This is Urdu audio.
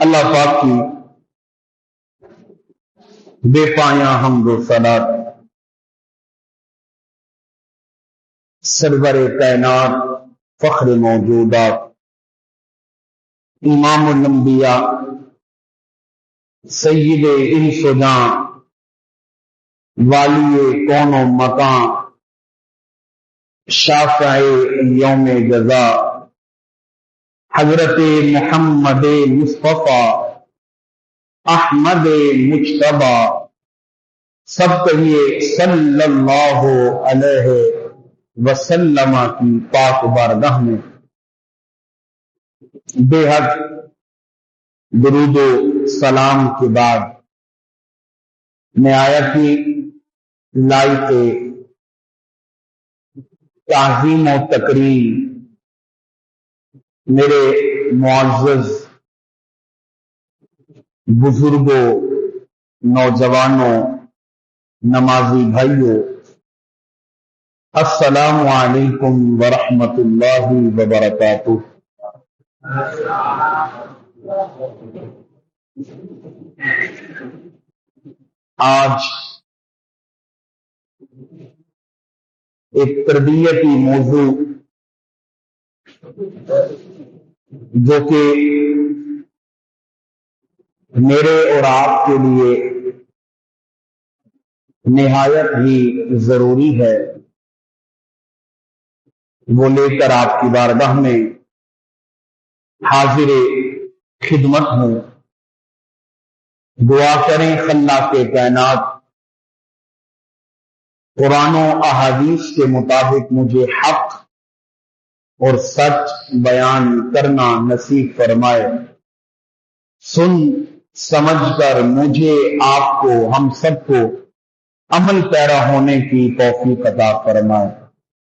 اللہ پاک کی بے پایاں حمد و صلات سرور کائنات فخر موجودات امام الانبیاء سید انس و جاں والی کون و مکان شافع یوم جزا حضرت محمد مصطفیٰ احمد مجتبی سب کہیے صلی اللہ علیہ وسلم کی پاک بارگاہ میں بے حد درود و سلام کے بعد نہایت ہی لائق تعظیم و تکریم میرے معزز بزرگوں، نوجوانوں، نمازی بھائیوں، السلام علیکم ورحمۃ اللہ وبرکاتہ۔ آج ایک تربیتی موضوع جو کہ میرے اور آپ کے لیے نہایت ہی ضروری ہے، وہ لے کر آپ کی بارگاہ میں حاضر خدمت ہوں۔ دعا کریں خلاق کائنات قرآن و احادیث کے مطابق مجھے حق اور سچ بیان کرنا نصیب فرمائے، سن سمجھ کر مجھے، آپ کو، ہم سب کو عمل پیرا ہونے کی توفیق عطا فرمائے۔